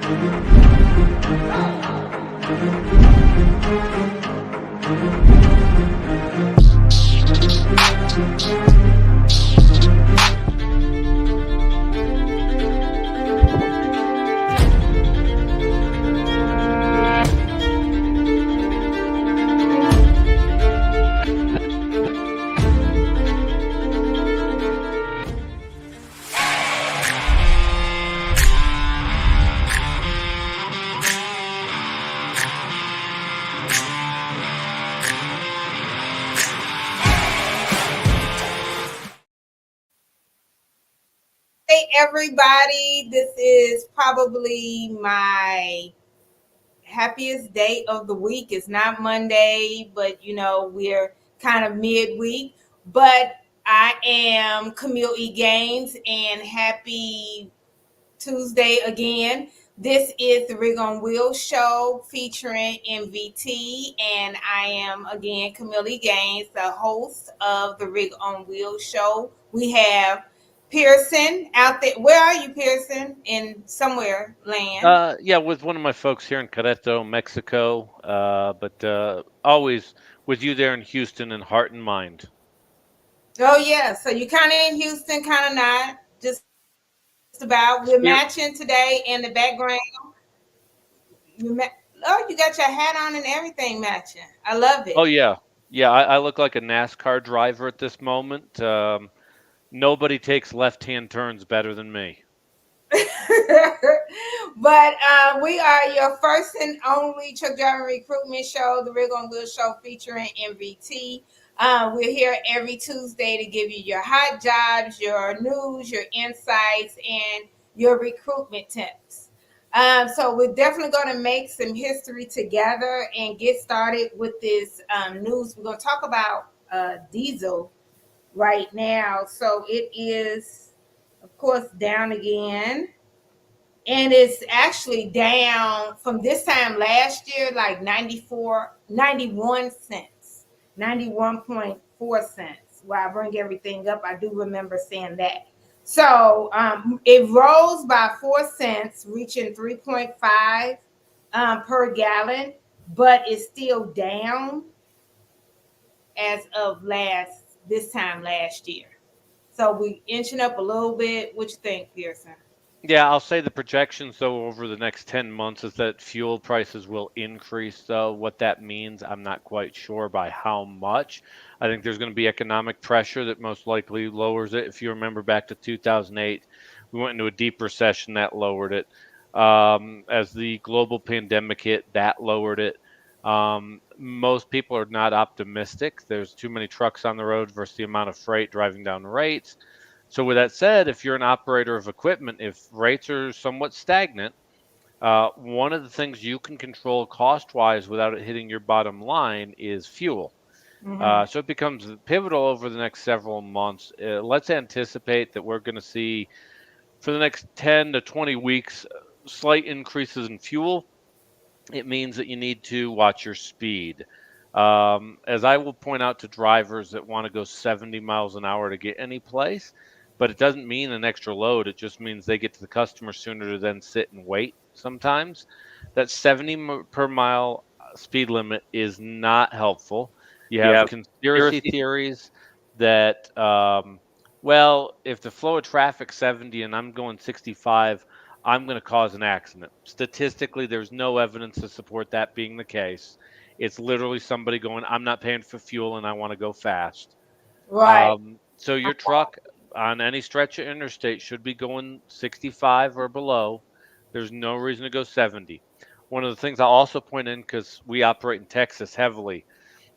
Hey everybody, this is probably my happiest day of the week. It's not Monday, but we're kind of midweek. But I am Camille E. Gaines, and happy Tuesday again. This is the Rig on Wheels show featuring MVT, and I am again Camille E. Gaines, the host of the Rig on Wheels show. We have Pearson out there. Where are you, Pearson? In somewhere land. Yeah, with one of my folks here in Querétaro, Mexico, but always with you there in Houston in heart and mind. Oh yeah, so you kind of in Houston, kind of not. Just about. We're Spirit. matching today in the background. Oh, you got your hat on and everything matching. I love Oh it. yeah, yeah. I look like a NASCAR driver at this moment. Nobody takes left-hand turns better than me. But we are your first and only truck driving recruitment show, the Rig on Wheels show featuring MVT. We're here every Tuesday to give you your hot jobs, your news, your insights, and your recruitment tips. So we're definitely going to make some history together and get started with this news. We're going to talk about diesel right now. So it is, of course, down again, and it's actually down from this time last year, like 91 cents, 91.4 cents. While I bring everything up, I do remember saying that. So it rose by 4 cents, reaching 3.5 per gallon, but it's still down as of this time last year. So we inching up a little bit. What you think, Pearson? Yeah, I'll say the projections though over the next 10 months is that fuel prices will increase though. What that means, I'm not quite sure by how much. I think there's going to be economic pressure that most likely lowers it. If you remember back to 2008, we went into a deep recession that lowered it. As the global pandemic hit, that lowered it. Most people are not optimistic. There's too many trucks on the road versus the amount of freight driving down rates. So with that said, if you're an operator of equipment, if rates are somewhat stagnant, one of the things you can control cost-wise without it hitting your bottom line is fuel. Mm-hmm. So it becomes pivotal over the next several months. Let's anticipate that we're going to see for the next 10 to 20 weeks slight increases in fuel. It means that you need to watch your speed. As I will point out to drivers that want to go 70 miles an hour to get any place, but it doesn't mean an extra load. It just means they get to the customer sooner to then sit and wait sometimes. That 70 per mile speed limit is not helpful. You have conspiracy theories that, well, if the flow of traffic 70 and I'm going 65, I'm going to cause an accident. Statistically, there's no evidence to support that being the case. It's literally somebody going, I'm not paying for fuel and I want to go fast. Right. So your truck on any stretch of interstate should be going 65 or below. There's no reason to go 70. One of the things I'll also point in, because we operate in Texas heavily,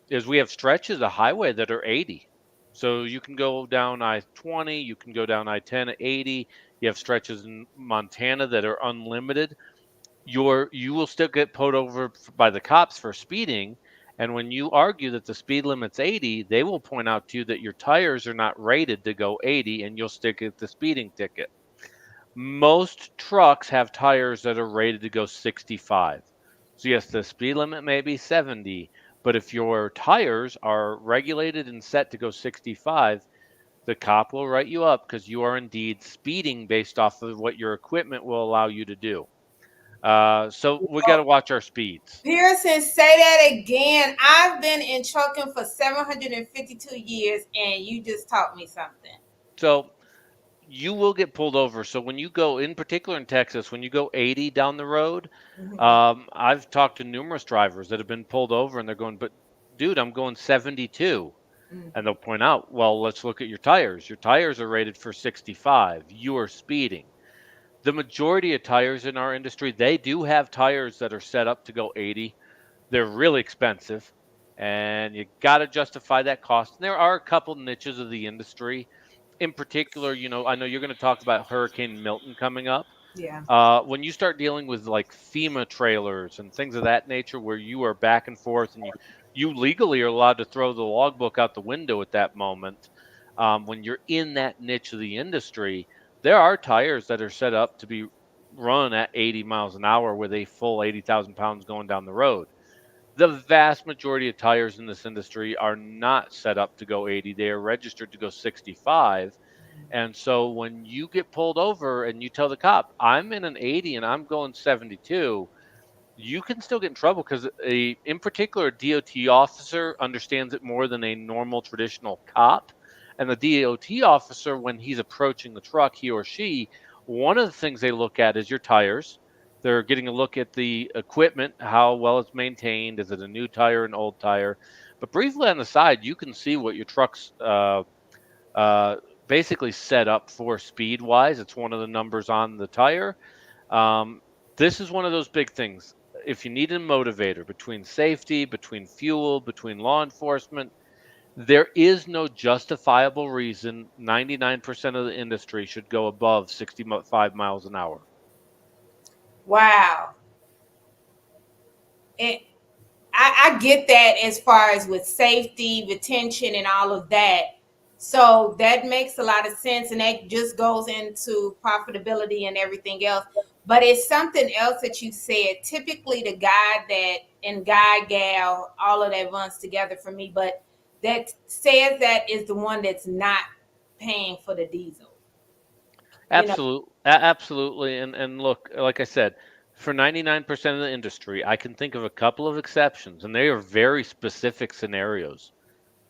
is we have stretches of highway that are 80. So you can go down I-20, you can go down I-10 at 80. You have stretches in Montana that are unlimited. You will still get pulled over by the cops for speeding. And when you argue that the speed limit's 80, they will point out to you that your tires are not rated to go 80 and you'll still get the speeding ticket. Most trucks have tires that are rated to go 65. So yes, the speed limit may be 70, but if your tires are regulated and set to go 65, the cop will write you up because you are indeed speeding based off of what your equipment will allow you to do. So we got to watch our speeds. Pearson, say that again. I've been in trucking for 752 years, and you just taught me something. So you will get pulled over. So when you go, in particular in Texas, when you go 80 down the road, Mhm. I've talked to numerous drivers that have been pulled over and they're going, but dude, I'm going 72. And they'll Mhm. point out, well, let's look at your tires. Your tires are rated for 65. You are speeding. The majority of tires in our industry, they do have tires that are set up to go 80. They're really expensive and you got to justify that cost. And there are a couple niches of the industry. In particular, I know you're going to talk about Hurricane Milton coming up. Yeah. When you start dealing with like FEMA trailers and things of that nature, where you are back and forth and you legally are allowed to throw the logbook out the window at that moment, when you're in that niche of the industry, there are tires that are set up to be run at 80 miles an hour with a full 80,000 pounds going down the road. The vast majority of tires in this industry are not set up to go 80. They are registered to go 65. And so when you get pulled over and you tell the cop, I'm in an 80 and I'm going 72, you can still get in trouble because in particular, a DOT officer understands it more than a normal traditional cop. And the DOT officer, when he's approaching the truck, he or she, one of the things they look at is your tires. They're getting a look at the equipment, how well it's maintained. Is it a new tire, an old tire? But briefly on the side, you can see what your truck's uh, basically set up for speed wise. It's one of the numbers on the tire. Um, this is one of those big things. If you need a motivator between safety, between fuel, between law enforcement, there is no justifiable reason 99% of the industry should go above 65 miles an hour. Wow. And I get that as far as with safety, retention, and all of that. So that makes a lot of sense, and that just goes into profitability and everything else. But it's something else that you said. Typically, the guy that and guy gal, all of that runs together for me. But that says that is the one that's not paying for the diesel. You know. Absolutely. And look, like I said, for 99% of the industry, I can think of a couple of exceptions, and they are very specific scenarios.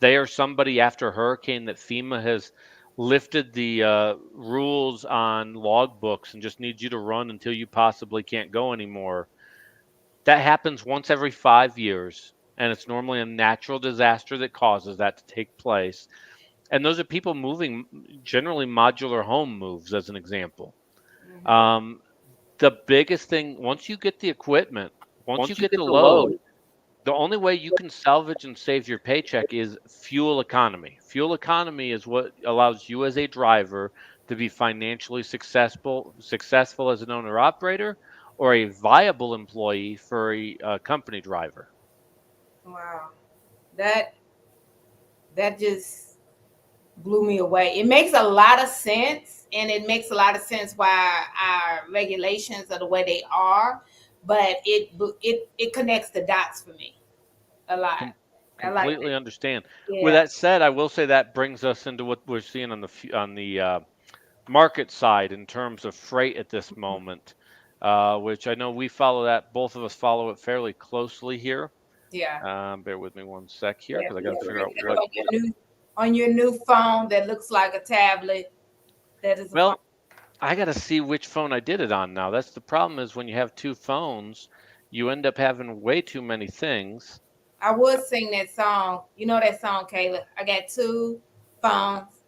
They are somebody after hurricane that FEMA has lifted the rules on logbooks and just needs you to run until you possibly can't go anymore. That happens once every 5 years, and it's normally a natural disaster that causes that to take place. And those are people moving, generally modular home moves, as an example. Mhm. Um, the biggest thing, once you get the equipment, once you Once you get get the the load, load, the only way you can salvage and save your paycheck is fuel economy. Fuel economy is what allows you as a driver to be financially successful as an owner operator or a viable employee for a company driver. Wow. That that just blew me away. It makes a lot of sense, and it makes a lot of sense why our regulations are the way they are. But it connects the dots for me a lot. Com- I like that. Completely understand. With Yeah, that said, I will say that brings us into what we're seeing on the market side in terms of freight at this moment, which I know we follow that. Both of us follow it fairly closely here. yeah, Bear with me one sec here yeah. because I got to Yeah. figure Bring out it what. up on your new phone that looks like a tablet. That is a phone. Well, I got to see which phone I did it on now. That's the problem is when you have two phones, you end up having way too many things. I would sing that song. You know that song, Kayla. I got two phones.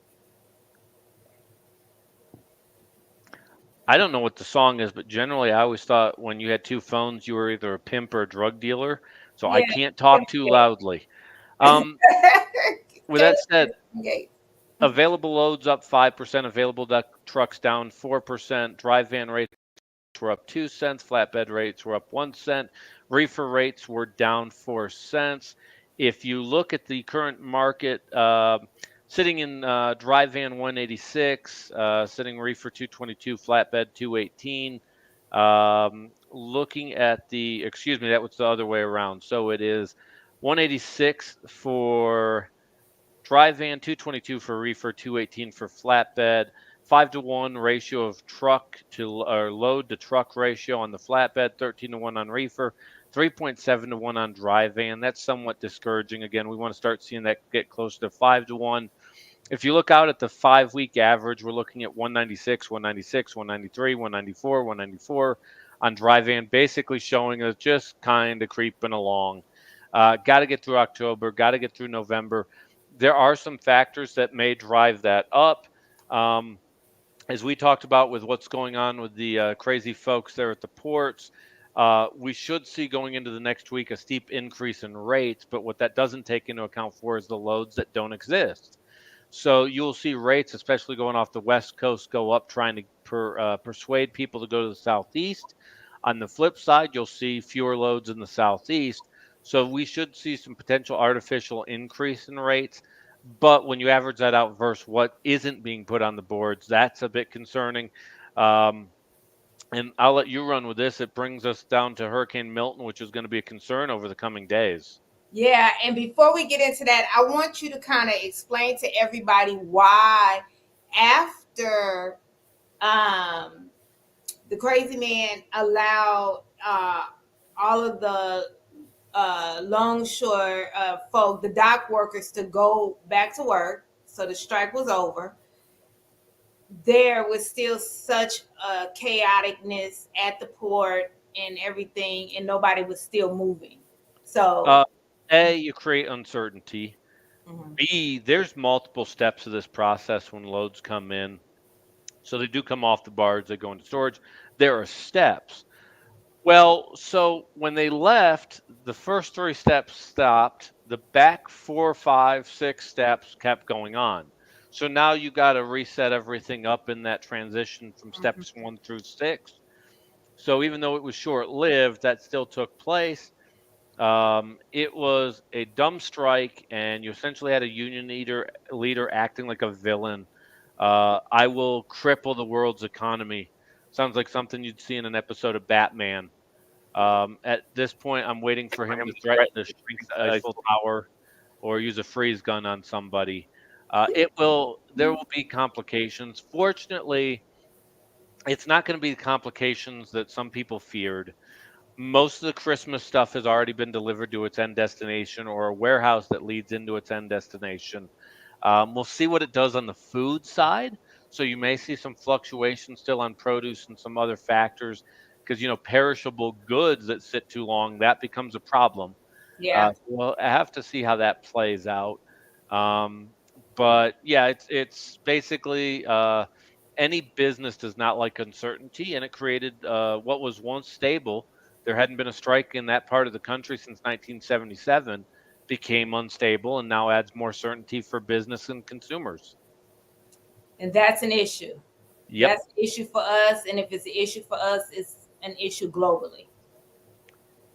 I don't know what the song is, but generally I always thought when you had two phones, you were either a pimp or a drug dealer. So I Yeah. can't talk too loudly. Um, with that said, Okay. available loads up 5%, available trucks down 4%, dry van rates were up 2 cents, flatbed rates were up 1 cent, reefer rates were down 4 cents. If you look at the current market, sitting in dry van 186, sitting reefer 222, flatbed 218. Looking at excuse me, that was the other way around. So it is 186 for dry van, 222 for reefer, 218 for flatbed. 5-to-1 ratio of truck to or load to truck ratio on the flatbed, 13-to-1 on reefer, 3.7-to-1 on dry van. That's somewhat discouraging. Again, we want to start seeing that get closer to 5-to-1. If you look out at the 5 week average, we're looking at 196, 196, 193, 194, 194 on dry van, basically showing us just kind of creeping along. Got to get through October, got to get through November. There are some factors that may drive that up. Um, as we talked about with what's going on with the crazy folks there at the ports, we should see going into the next week a steep increase in rates. But what that doesn't take into account for is the loads that don't exist. So you'll see rates, especially going off the West Coast, go up, trying to persuade people to go to the Southeast. On the flip side, you'll see fewer loads in the Southeast. So we should see some potential artificial increase in rates. But when you average that out versus what isn't being put on the boards, that's a bit concerning. Um, and I'll let you run with this. It brings us down to Hurricane Milton, which is going to be a concern over the coming days. Yeah, and before we get into that, I want you to kind of explain to everybody why after um the crazy man allowed all of the longshore folk, the dock workers, to go back to work. So the strike was over. There was still such a chaoticness at the port and everything, and nobody was still moving. So, Uh, A, you create uncertainty. mhm, B, there's multiple steps to this process when loads come in. So they do come off the barge, they go into storage. There are steps. Well, so when they left, the first three steps stopped. The back 4, 5, 6 steps kept going on. So now you got to reset everything up in that transition from steps mhm, 1 through 6. So even though it was short lived, that still took place. It was a dumb strike, and you essentially had a union leader acting like a villain. I will cripple the world's economy. Sounds like something you'd see in an episode of Batman. At this point, I'm waiting for him to threaten to shrink the Eiffel Tower or use a freeze gun on somebody. There will be complications. Fortunately, it's not going to be the complications that some people feared. Most of the Christmas stuff has already been delivered to its end destination or a warehouse that leads into its end destination. We'll see what it does on the food side. So you may see some fluctuation still on produce and some other factors because, perishable goods that sit too long, that becomes a problem. yeah, So we'll have to see how that plays out. Um, but yeah, it's basically any business does not like uncertainty, and it created what was once stable. There hadn't been a strike in that part of the country since 1977, became unstable, and now adds more certainty for business and consumers. and that's an issue. Yep. That's an issue for us, and if it's an issue for us, it's an issue globally.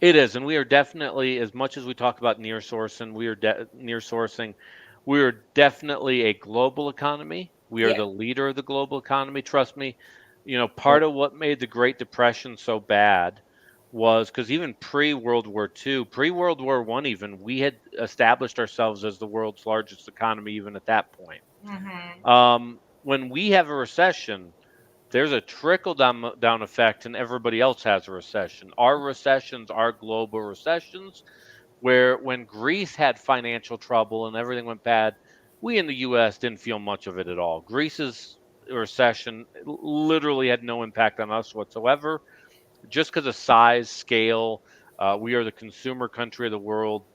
It is, and we are definitely, as much as we talk about near sourcing, we are definitely a global economy. We are Yeah, the leader of the global economy. Trust me, part of what made the Great Depression so bad was because even pre World War II, pre World War One, even we had established ourselves as the world's largest economy, even at that point. hmm, When we have a recession, there's a trickle down effect, and everybody else has a recession. Our recessions are global recessions, where when Greece had financial trouble and everything went bad, we in the US didn't feel much of it at all. Greece's recession literally had no impact on us whatsoever, just because of size, scale. We are the consumer country of the world.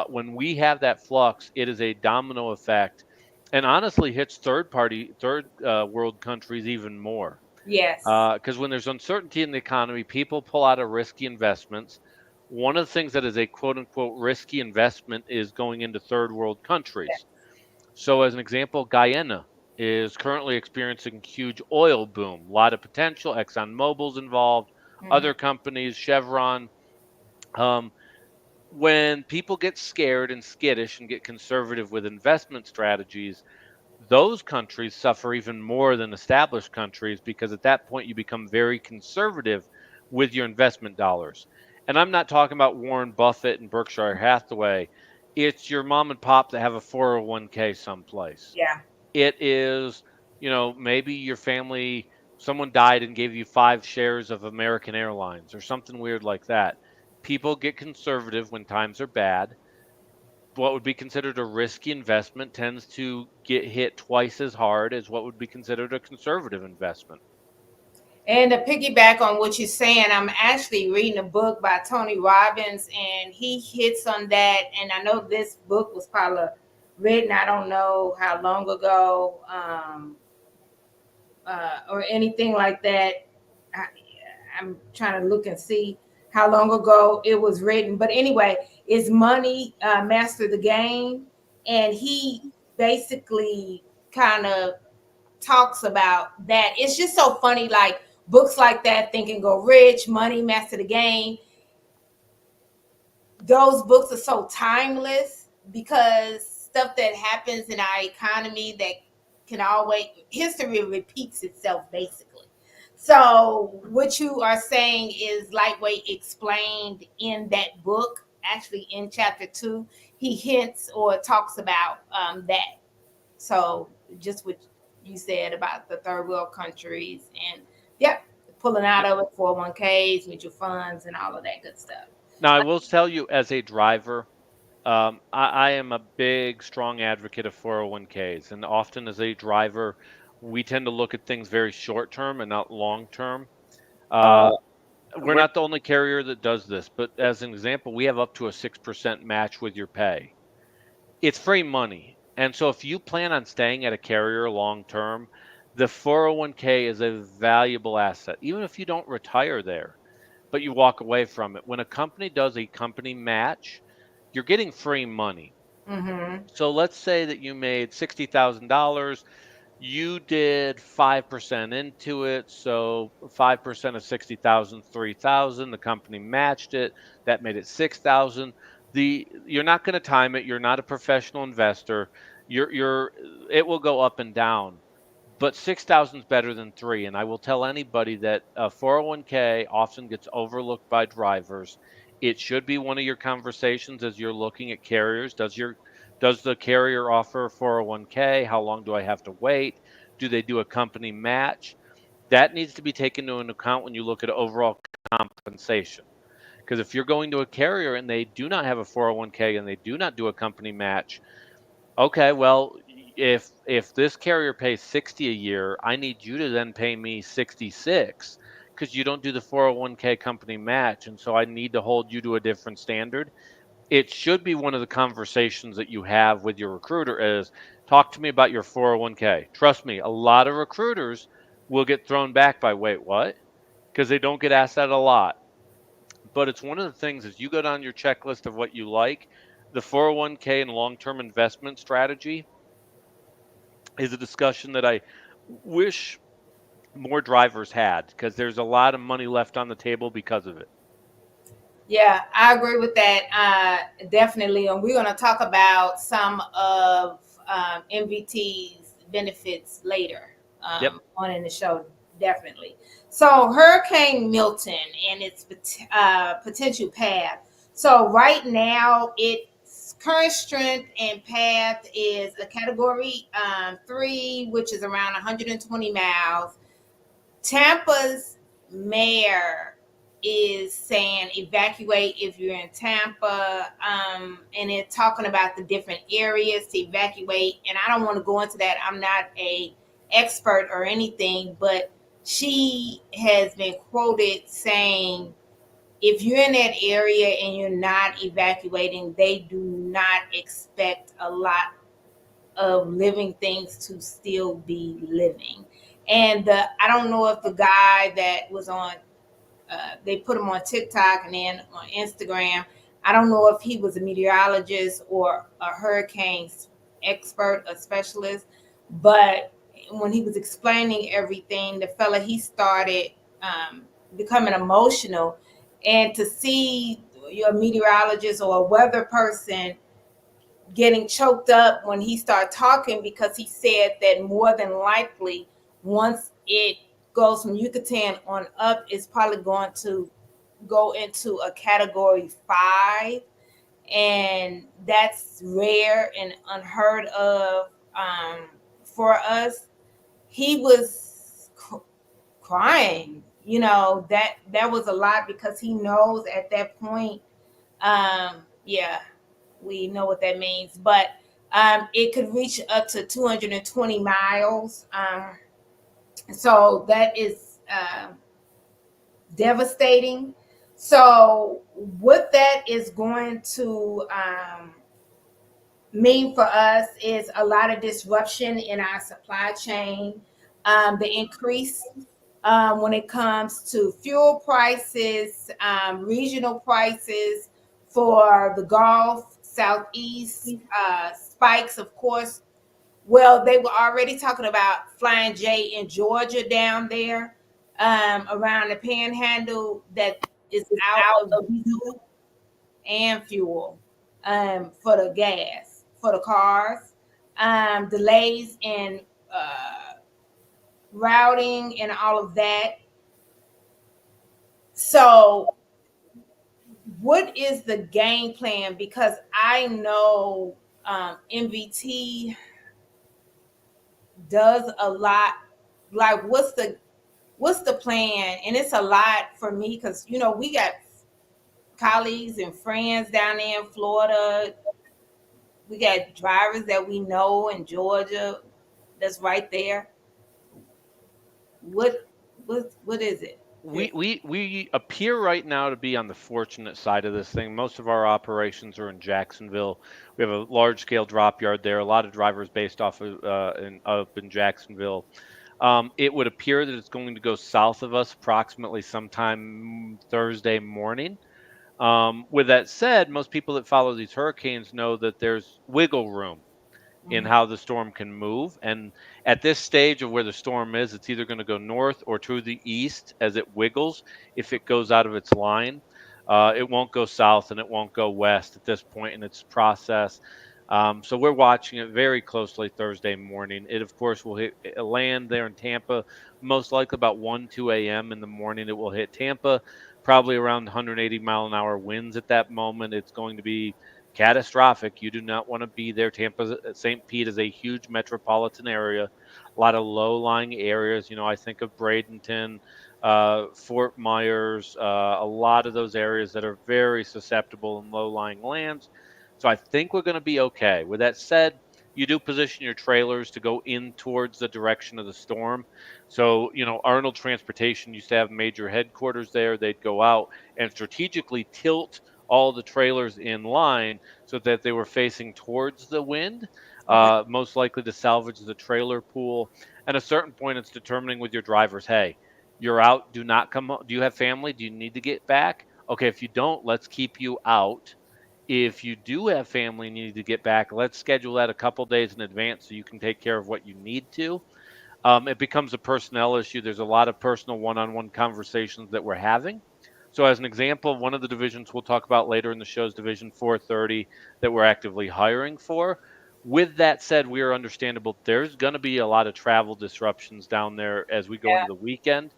When we have that flux, it is a domino effect, and honestly hits third world countries even more. yes, Because when there's uncertainty in the economy, people pull out of risky investments. One of the things that is a quote unquote risky investment is going into third world yes, countries. So, as an example, Guyana is currently experiencing huge oil boom, a lot of potential. ExxonMobil's involved, hmm, other companies, Chevron. Um, when people get scared and skittish and get conservative with investment strategies, those countries suffer even more than established countries because at that point you become very conservative with your investment dollars. And I'm not talking about Warren Buffett and Berkshire Hathaway. It's your mom and pop that have a 401k someplace. yeah, It is Maybe your family, someone died and gave you 5 shares of American Airlines or something weird like that. People get conservative when times are bad. What would be considered a risky investment tends to get hit twice as hard as what would be considered a conservative investment. And to piggyback on what you're saying, I'm actually reading a book by Tony Robbins, and he hits on that. And I know this book was probably written, I don't know how long ago, or anything like that. I, I'm trying to look and see how long ago it was written. But anyway, it's Money Master the Game. And he basically kind of talks about that. It's just so funny, like books like that, Think and Go Rich, Money, Master the Game. Those books are so timeless because stuff that happens in our economy that can always history repeats itself basically. So what you are saying is lightweight explained in that book. Actually, in chapter 2, he hints or talks about that. So just what you said about the third world countries and yep, pulling out Yep. of it, 401ks, mutual funds, and all of that good stuff. Now, I will tell you, as a driver, I am a big, strong advocate of 401ks. And often, as a driver, we tend to look at things very short term and not long term. Uh, we're We're not the only carrier that does this, but as an example, we have up to a 6% match with your pay. It's free money. And so if you plan on staying at a carrier long term, the 401k is a valuable asset, even if you don't retire there, but you walk away from it. When a company does a company match, you're getting free money. Mm-hmm. So let's say that you made $60,000, you did 5% into it, so 5% of 60,000, 3,000. The company matched it, that made it 6,000. You're not going to time it. You're not a professional investor. You're it will go up and down, but 6,000 is better than 3. And I will tell anybody that 401k often gets overlooked by drivers. It should be one of your conversations as you're looking at carriers. Does the carrier offer 401k? How long do I have to wait? Do they do a company match? That needs to be taken into account when you look at overall compensation. Because if you're going to a carrier and they do not have a 401k and they do not do a company match, okay, well, if this carrier pays 60 a year, I need you to then pay me 66 because you don't do the 401k company match, and so I need to hold you to a different standard. It should be one of the conversations that you have with your recruiter is talk to me about your 401k. Trust me, a lot of recruiters will get thrown back by wait, what? Because they don't get asked that a lot. But it's one of the things as you go down your checklist of what you like, the 401k and long-term investment strategy is a discussion that I wish more drivers had because there's a lot of money left on the table because of it. Yeah, I agree with that, definitely. And we're going to talk about some of MVT's benefits later Yep. on in the show, definitely. So, Hurricane Milton and its potential path. So, right now, its current strength and path is a category 3, which is around 120 miles. Tampa's mayor is saying evacuate if you're in Tampa, and they're talking about the different areas to evacuate. And I don't want to go into that. I'm not a expert or anything, but she has been quoted saying if you're in that area and you're not evacuating, they do not expect a lot of living things to still be living. And I don't know if the guy that was on, they put him on TikTok and then on Instagram. I don't know if he was a meteorologist or a hurricane expert, a specialist, but when he was explaining everything, the fella he started becoming emotional, and to see your meteorologist or a weather person getting choked up when he started talking because he said that more than likely once it goes from Yucatan on up, it's probably going to go into a category 5, and that's rare and unheard of for us. he was crying. That was a lot because he knows at that point. Yeah, we know what that means, but it could reach up to 220 miles. So that is devastating. So what that is going to mean for us is a lot of disruption in our supply chain, the increase when it comes to fuel prices, regional prices for the Gulf, Southeast, spikes, of course. Well, they were already talking about Flying J in Georgia down there around the panhandle that is out of diesel and fuel for the gas for the cars, delays in routing and all of that. So, what is the game plan? Because I know MVT does a lot. Like, what's the plan? And it's a lot for me because we got colleagues and friends down there in Florida. We got drivers that we know in Georgia that's right there. What what is it? We appear right now to be on the fortunate side of this thing. Most of our operations are in Jacksonville. We have a large scale drop yard there. A lot of drivers based off of up in Jacksonville. It would appear that it's going to go south of us approximately sometime Thursday morning. With that said, most people that follow these hurricanes know that there's wiggle room in Mhm. how the storm can move. And at this stage of where the storm is, it's either going to go north or to the east as it wiggles. If it goes out of its line, it won't go south and it won't go west at this point in its process. So we're watching it very closely Thursday morning. It, of course, will land there in Tampa, most likely about 1, 2 a.m. in the morning. It will hit Tampa, probably around 180-mile-an-hour winds at that moment. It's going to be catastrophic. You do not want to be there. Tampa, St. Pete is a huge metropolitan area, a lot of low-lying areas. I think of Bradenton, Fort Myers, a lot of those areas that are very susceptible in low-lying lands. So I think we're going to be okay. With that said, you do position your trailers to go in towards the direction of the storm. So, Arnold Transportation used to have major headquarters there. They'd go out and strategically tilt all the trailers in line so that they were facing towards the wind, Okay. most likely to salvage the trailer pool. At a certain point, it's determining with your drivers, hey, you're out. Do not come. Do you have family? Do you need to get back? Okay, if you don't, let's keep you out. If you do have family and you need to get back, let's schedule that a couple days in advance so you can take care of what you need to. It becomes a personnel issue. There's a lot of personal one-on-one conversations that we're having. So, as an example, one of the divisions we'll talk about later in the show is Division 430 that we're actively hiring for. With that said, we are understandable. There's going to be a lot of travel disruptions down there as we go into the weekend.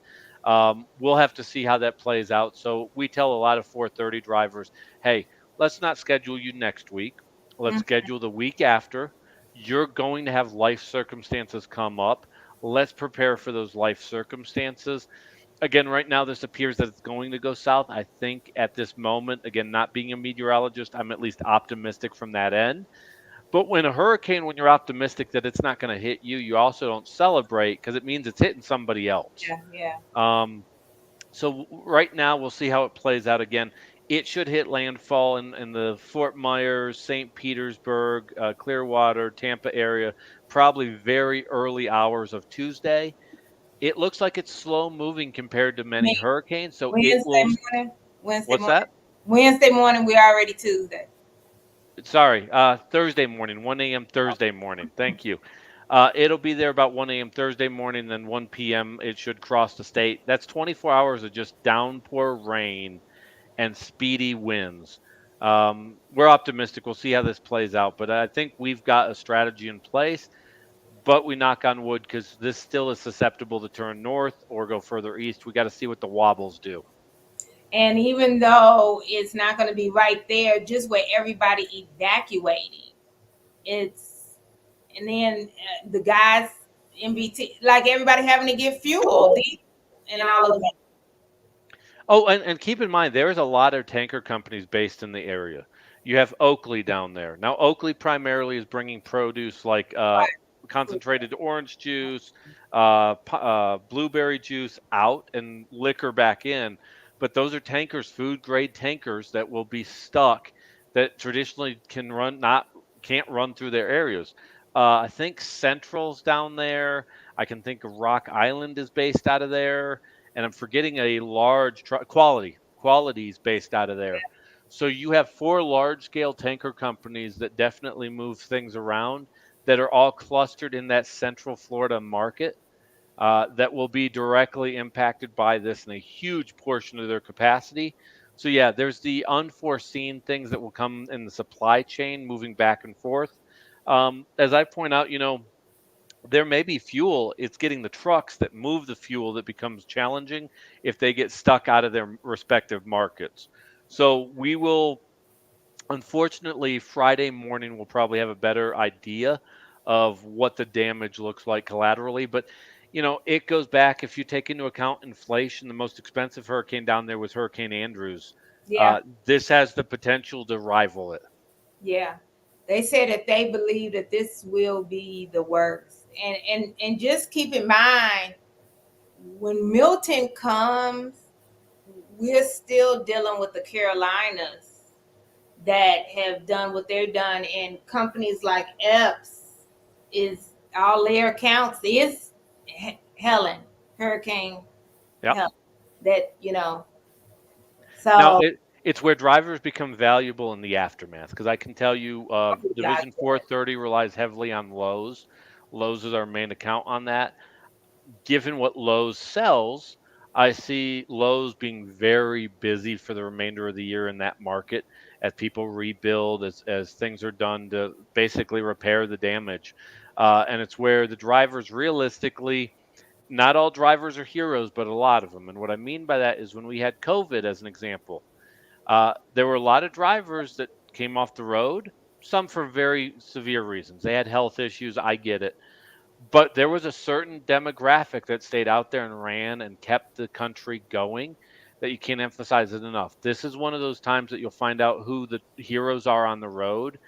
We'll have to see how that plays out. So, we tell a lot of 430 drivers, hey, let's not schedule you next week. Let's Mhm. schedule the week after. You're going to have life circumstances come up. Let's prepare for those life circumstances. Again, right now, this appears that it's going to go south. I think at this moment, again, not being a meteorologist, I'm at least optimistic from that end. But when a hurricane, when you're optimistic that it's not going to hit you, you also don't celebrate because it means it's hitting somebody else. Yeah, yeah. Um, so right now, we'll see how it plays out again. It should hit landfall in the Fort Myers, St. Petersburg, Clearwater, Tampa area, probably very early hours of Tuesday. It looks like it's slow moving compared to I many mean, hurricanes, so it Wednesday will. morning. Wednesday What's morning. that? Wednesday morning. We're already Tuesday. Sorry, Thursday morning, 1 a.m. Thursday morning. Thank you. It'll be there about 1 a.m. Thursday morning, then 1 p.m. It should cross the state. That's 24 hours of just downpour rain and speedy winds. We're optimistic. We'll see how this plays out, but I think we've got a strategy in place. But we knock on wood because this still is susceptible to turn north or go further east. We got to see what the wobbles do. And even though it's not going to be right there, just where everybody evacuating, it's and then the guys MVT, like everybody having to get fuel, diesel, and all of that. Oh, and keep in mind, there's a lot of tanker companies based in the area. You have Oakley down there. Now, Oakley primarily is bringing produce like Right. concentrated orange juice, blueberry juice out, and liquor back in. But those are tankers, food grade tankers that will be stuck that traditionally can't run through their areas. I think Central's down there. I can think of Rock Island is based out of there, and I'm forgetting a large qualities based out of there. So you have four large scale tanker companies that definitely move things around that are all clustered in that central Florida market that will be directly impacted by this in a huge portion of their capacity. So yeah, there's the unforeseen things that will come in the supply chain moving back and forth. As I point out, there may be fuel. It's getting the trucks that move the fuel that becomes challenging if they get stuck out of their respective markets. So we will, unfortunately, Friday morning, we'll probably have a better idea of what the damage looks like collaterally. But, it goes back, if you take into account inflation, the most expensive hurricane down there was Hurricane Andrews. Yeah, This has the potential to rival it. yeah. They said that they believe that this will be the worst. And just keep in mind, when Milton comes, we're still dealing with the Carolinas that have done what they've done, and companies like Epps is all their accounts is Helen, Hurricane Yep. Helen. That Now, so it's where drivers become valuable in the aftermath, because I can tell you, Division 430 relies heavily on Lowe's. Lowe's is our main account on that. Given what Lowe's sells, I see Lowe's being very busy for the remainder of the year in that market as people rebuild, as things are done to basically repair the damage. And it's where the drivers realistically, not all drivers are heroes, but a lot of them. And what I mean by that is when we had COVID, as an example, there were a lot of drivers that came off the road, some for very severe reasons. They had health issues. I get it. But there was a certain demographic that stayed out there and ran and kept the country going that you can't emphasize it enough. This is one of those times that you'll find out who the heroes are on the road.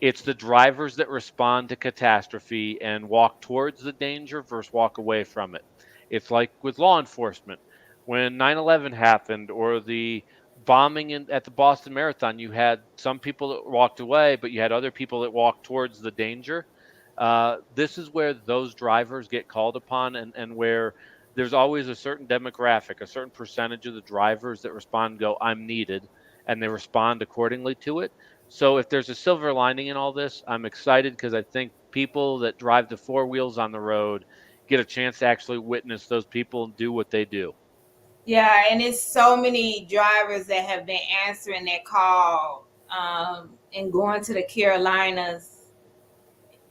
It's the drivers that respond to catastrophe and walk towards the danger versus walk away from it. It's like with law enforcement. When 9/11 happened or the bombing at the Boston Marathon, you had some people that walked away, but you had other people that walked towards the danger. This is where those drivers get called upon, and where there's always a certain demographic, a certain percentage of the drivers that respond and go, I'm needed, and they respond accordingly to it. So if there's a silver lining in all this, I'm excited because I think people that drive the four wheels on the road get a chance to actually witness those people and do what they do. yeah, and it's so many drivers that have been answering that call, and going to the Carolinas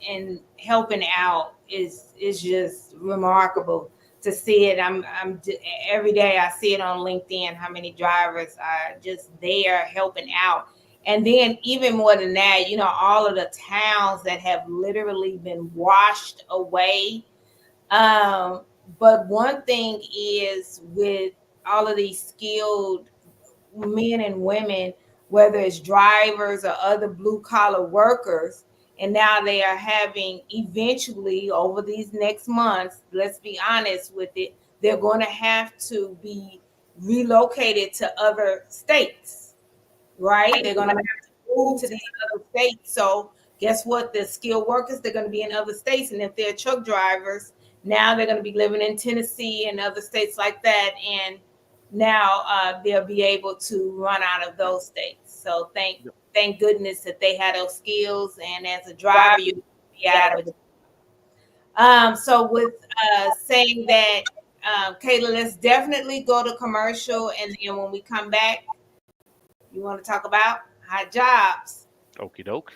and helping out is just remarkable to see it. I'm every day I see it on LinkedIn how many drivers are just there helping out. And then even more than that, all of the towns that have literally been washed away. But one thing is, with all of these skilled men and women, whether it's drivers or other blue collar workers, and now they are having, eventually over these next months, let's be honest with it, they're going to have to be relocated to other states, right? They're going to have to move to these other states. So guess what? The skilled workers, they're going to be in other states. And if they're truck drivers, now they're going to be living in Tennessee and other states like that. And now they'll be able to run out of those states. So thank goodness that they had those skills. And as a driver, you be out of it. So with saying that, Kayla, let's definitely go to commercial. And then when we come back, you want to talk about hot jobs. Okie doke.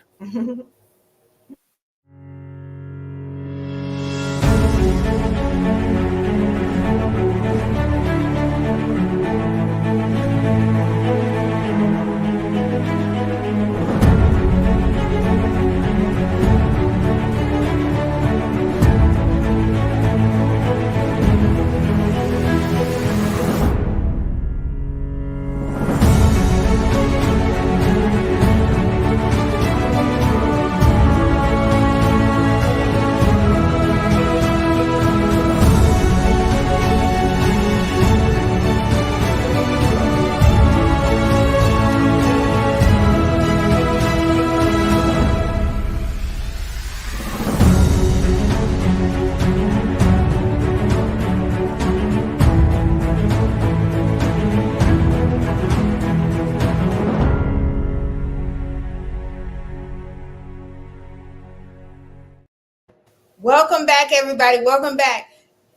everybody. Welcome back.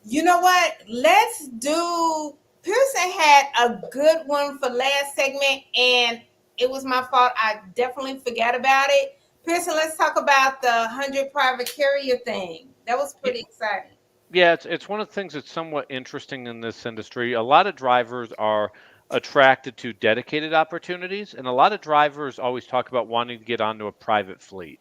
You know what? Let's do. Pearson had a good one for last segment, and it was my fault. I definitely forgot about it. Pearson, let's talk about the 100 private carrier thing. That was Yeah, pretty exciting. yeah, it's one of the things that's somewhat interesting in this industry. A lot of drivers are attracted to dedicated opportunities, and a lot of drivers always talk about wanting to get onto a private fleet.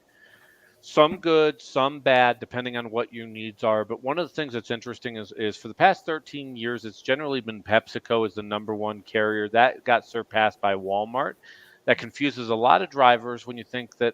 Some good, some bad, depending on what your needs are. But one of the things that's interesting is for the past 13 years, it's generally been PepsiCo as the number one carrier. That got surpassed by Walmart. That confuses a lot of drivers when you think that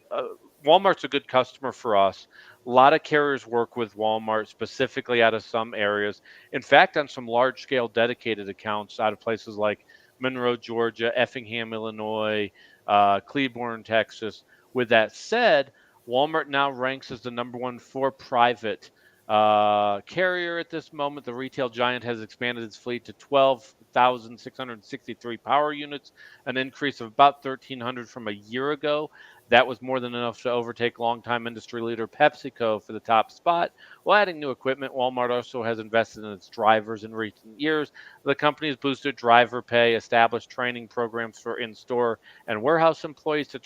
Walmart's a good customer for us. A lot of carriers work with Walmart specifically out of some areas. In fact, on some large scale dedicated accounts out of places like Monroe, Georgia, Effingham, Illinois, Cleburne, Texas. With that said, Walmart now ranks as the number one for private carrier at this moment. The retail giant has expanded its fleet to 12,663 power units, an increase of about 1,300 from a year ago. That was more than enough to overtake longtime industry leader PepsiCo for the top spot. While adding new equipment, Walmart also has invested in its drivers in recent years. The company has boosted driver pay, established training programs for in store and warehouse employees to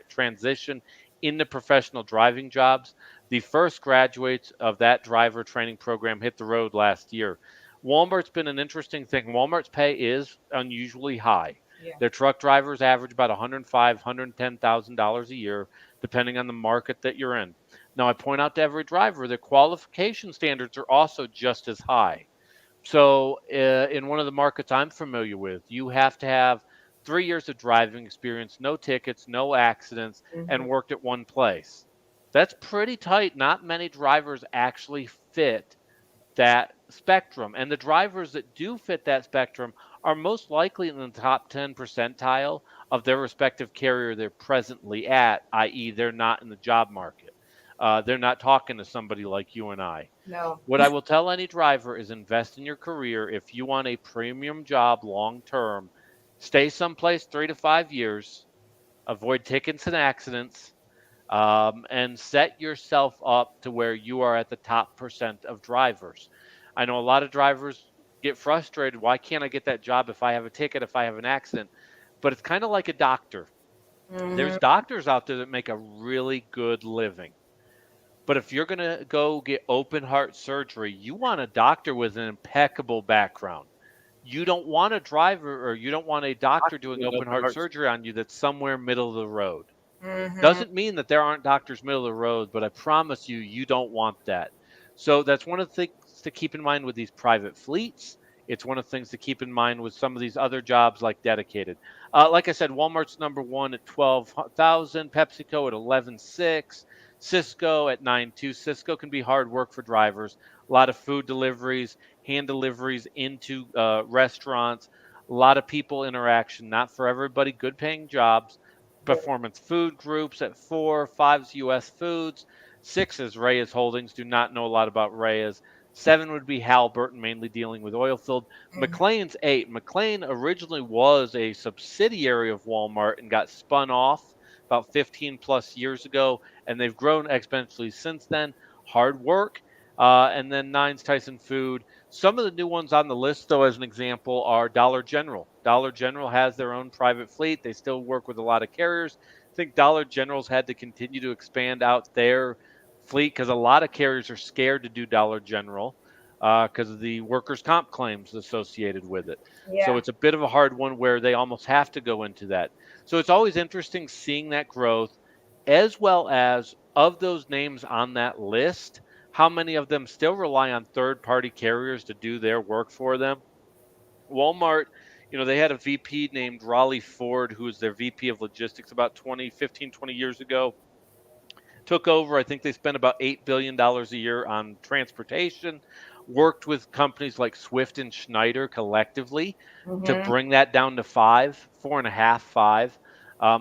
transition into professional driving jobs. The first graduates of that driver training program hit the road last year. Walmart's been an interesting thing. Walmart's pay is unusually high. Yeah. Their truck drivers average about $105,000, $110,000 a year, depending on the market that you're in. Now, I point out to every driver, their qualification standards are also just as high. So, in one of the markets I'm familiar with, you have to have 3 years of driving experience, no tickets, no accidents, Mm-hmm. and worked at one place. That's pretty tight. Not many drivers actually fit that spectrum. And the drivers that do fit that spectrum are most likely in the top 10 percentile of their respective carrier they're presently at, i.e., they're not in the job market. They're not talking to somebody like you and I. No. What I will tell any driver is invest in your career. If you want a premium job long term, stay someplace 3 to 5 years, avoid tickets and accidents, and set yourself up to where you are at the top percent of drivers. I know a lot of drivers get frustrated. Why can't I get that job if I have a ticket, if I have an accident? But it's kind of like a doctor. There's Mm-hmm. doctors out there that make a really good living. But if you're going to go get open heart surgery, you want a doctor with an impeccable background. You don't want a driver or you don't want a doctor doing open heart surgery on you that's somewhere middle of the road. Mm-hmm. Doesn't mean that there aren't doctors middle of the road, but I promise you, you don't want that. So that's one of the things to keep in mind with these private fleets. It's one of the things to keep in mind with some of these other jobs like dedicated. Like I said, Walmart's number one at 12,000, PepsiCo at 11,600, Cisco at 9,200. Cisco can be hard work for drivers. A lot of food deliveries, hand deliveries into restaurants, a lot of people interaction. Not for everybody, good paying jobs. Performance Food Groups at 4, 5's US Foods, 6 is Reyes Holdings. Do not know a lot about Reyes. 7 would be Halliburton, mainly dealing with oil field. McLean's 8. McLean originally was a subsidiary of Walmart and got spun off about 15 plus years ago, and they've grown exponentially since then. Hard work. And then nine's Tyson Food. Some of the new ones on the list, though, as an example, are Dollar General. Dollar General has their own private fleet. They still work with a lot of carriers. I think Dollar General's had to continue to expand out their fleet because a lot of carriers are scared to do Dollar General because of the workers' comp claims associated with it. So Yeah. it's a bit of a hard one where they almost have to go into that. So it's always interesting seeing that growth, as well as of those names on that list, how many of them still rely on third party carriers to do their work for them? Walmart, they had a VP named Raleigh Ford, who was their VP of logistics about 20 years ago. Took over. I think they spent about $8 billion a year on transportation, worked with companies like Swift and Schneider collectively to Mm-hmm. bring that down to five, four and a half, five.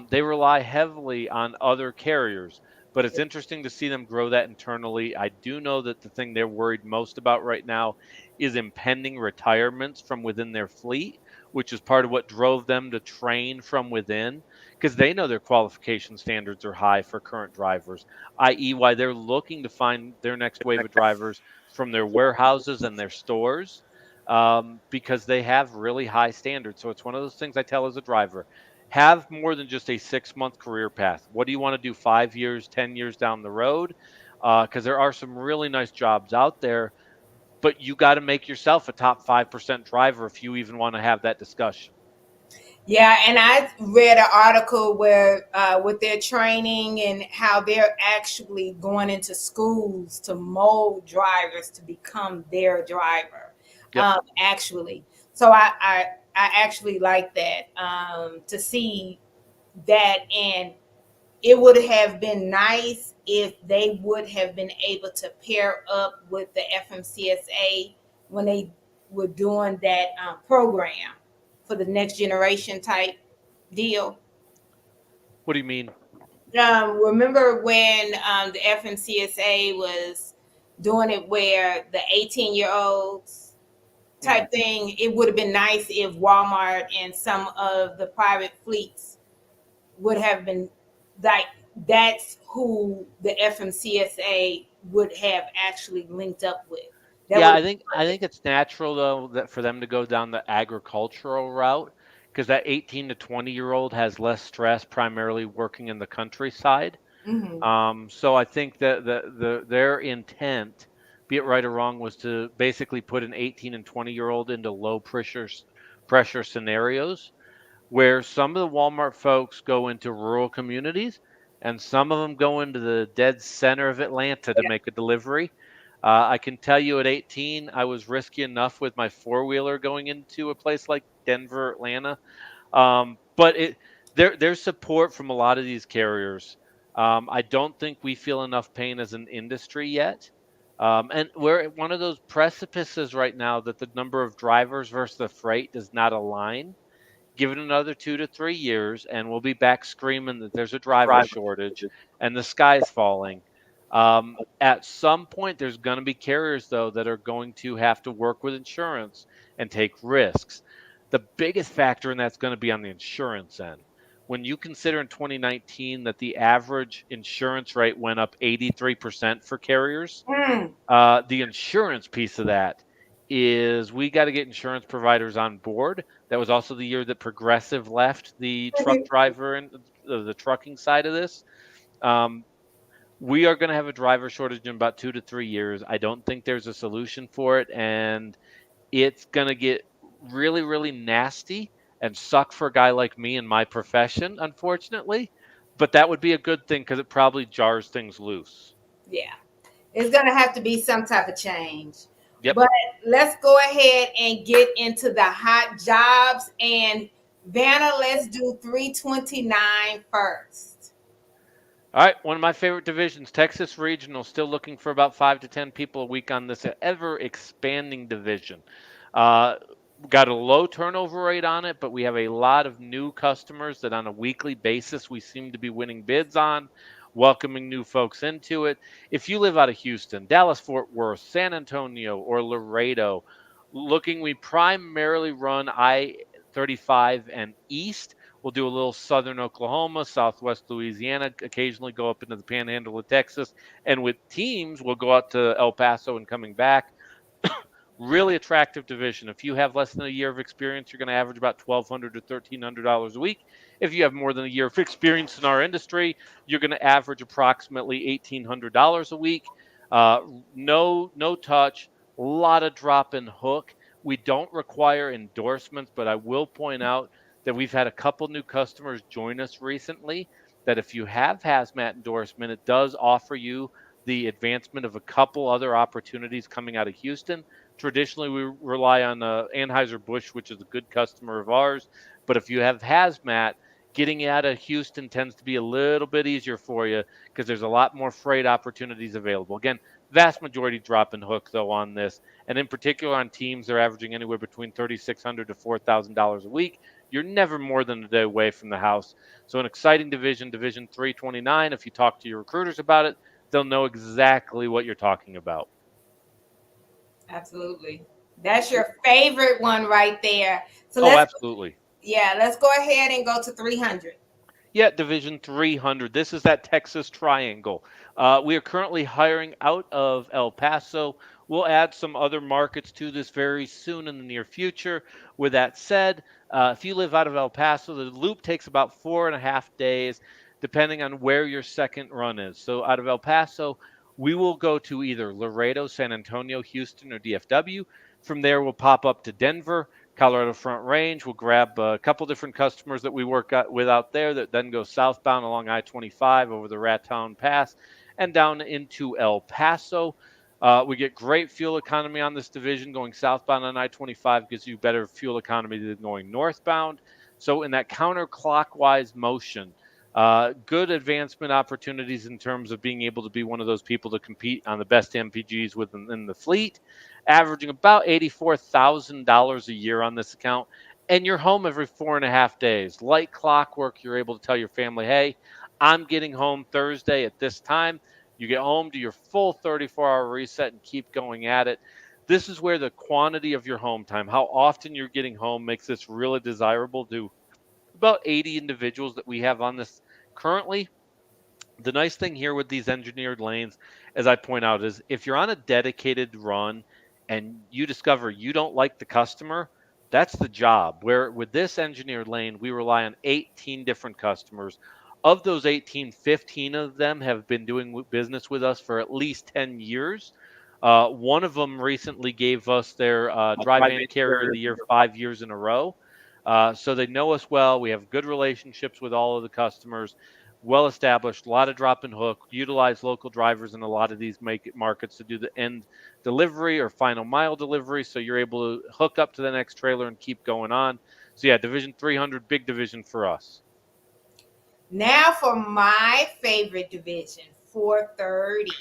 They rely heavily on other carriers, but it's interesting to see them grow that internally. I do know that the thing they're worried most about right now is impending retirements from within their fleet, which is part of what drove them to train from within because they know their qualification standards are high for current drivers, i.e., why they're looking to find their next wave of drivers from their warehouses and their stores, because they have really high standards. So it's one of those things I tell as a driver: have more than just a 6 month career path. What do you want to do 5 years, 10 years down the road? Because there are some really nice jobs out there, but you got to make yourself a top 5% driver if you even want to have that discussion. Yeah, and I read an article where with their training and how they're actually going into schools to mold drivers to become their driver. Yep. Actually, so I actually like that to see that, and it would have been nice if they would have been able to pair up with the FMCSA when they were doing that program for the next generation type deal. What do you mean? Remember when the FMCSA was doing it where the 18-year-olds Hmm. type thing? It would have been nice if Walmart and some of the private fleets would have been like, that's who the FMCSA would have actually linked up with. That Yeah, would I have think been I perfect. think it's natural though that for them to go down the agricultural route, because that 18 to 20-year-old has less stress, primarily working in the countryside. Mm-hmm. So I think that their intent, be it right or wrong, was to basically put an 18 and 20-year-old into low pressure scenarios, where some of the Walmart folks go into rural communities and some of them go into the dead center of Atlanta to make a delivery. I can tell you at 18, I was risky enough with my four wheeler going into a place like Denver, Atlanta. But there's support from a lot of these carriers. I don't think we feel enough pain as an industry yet. And we're at one of those precipices right now that the number of drivers versus the freight does not align. Give it another 2 to 3 years, and we'll be back screaming that there's a driver shortage and the sky's falling. At some point, there's going to be carriers, though, that are going to have to work with insurance and take risks. The biggest factor in that's going to be on the insurance end. When you consider in 2019 that the average insurance rate went up 83% for carriers, Mm. the insurance piece of that is we got to get insurance providers on board. That was also the year that Progressive left the truck driver and the trucking side of this. Um, we are going to have a driver shortage in about 2 to 3 years. I don't think there's a solution for it, and it's going to get really, really nasty and suck for a guy like me in my profession, unfortunately. But that would be a good thing because it probably jars things loose. Yeah, it's gonna have to be some type of change. Yep. But let's go ahead and get into the hot jobs. And Vanna, let's do 329 first. All right, one of my favorite divisions, Texas Regional, still looking for about 5 to 10 people a week on this ever expanding division. Uh, got a low turnover rate on it, but we have a lot of new customers that on a weekly basis we seem to be winning bids on, welcoming new folks into it. If you live out of Houston, Dallas, Fort Worth, San Antonio, or Laredo, we primarily run I 35 and east. We'll do a little southern Oklahoma, southwest Louisiana, occasionally go up into the panhandle of Texas. And with teams, we'll go out to El Paso and coming back. Really attractive division. If you have less than a year of experience, you're going to average about $1,200 to $1,300 a week. If you have more than a year of experience in our industry, you're going to average approximately $1,800 a week. Uh, no touch, a lot of drop and hook. We don't require endorsements, but I will point out that we've had a couple new customers join us recently. That if you have hazmat endorsement, it does offer you the advancement of a couple other opportunities coming out of Houston. Traditionally, we rely on Anheuser-Busch, which is a good customer of ours. But if you have hazmat, getting out of Houston tends to be a little bit easier for you because there's a lot more freight opportunities available. Again, vast majority drop and hook though on this, and in particular on teams, they're averaging anywhere between $3,600 to $4,000 a week. You're never more than a day away from the house. So an exciting division, Division 329. If you talk to your recruiters about it, they'll know exactly what you're talking about. Absolutely. That's your favorite one right there. So Oh, let's, absolutely. yeah, let's go ahead and go to 300. Yeah, Division 300. This is that Texas Triangle. We are currently hiring out of El Paso. We'll add some other markets to this very soon in the near future. With that said, if you live out of El Paso, the loop takes about 4.5 days, depending on where your second run is. So out of El Paso, we will go to either Laredo, San Antonio, Houston, or DFW. From there, we'll pop up to Denver, Colorado Front Range. We'll grab a couple different customers that we work with out there that then go southbound along I-25 over the Raton Pass and down into El Paso. We get great fuel economy on this division. Going southbound on I-25 gives you better fuel economy than going northbound. So in that counterclockwise motion, good advancement opportunities in terms of being able to be one of those people to compete on the best MPGs within the fleet, averaging about $84,000 a year on this account. And you're home every 4.5 days. Like clockwork, you're able to tell your family, hey, I'm getting home Thursday at this time. You get home, do your full 34-hour reset, and keep going at it. This is where the quantity of your home time, how often you're getting home, makes this really desirable to about 80 individuals that we have on this currently. The nice thing here with these engineered lanes, as I point out, is if you're on a dedicated run and you discover you don't like the customer, that's the job. Where with this engineered lane, we rely on 18 different customers. Of those 18, 15 of them have been doing business with us for at least 10 years. One of them recently gave us their Dry Van Carrier of the Year 5 years in a row. So they know us well. We have good relationships with all of the customers, well established, a lot of drop and hook, utilize local drivers in a lot of these markets to do the end delivery or final mile delivery. So you're able to hook up to the next trailer and keep going on. So yeah, Division 300, big division for us. Now for my favorite division, 430.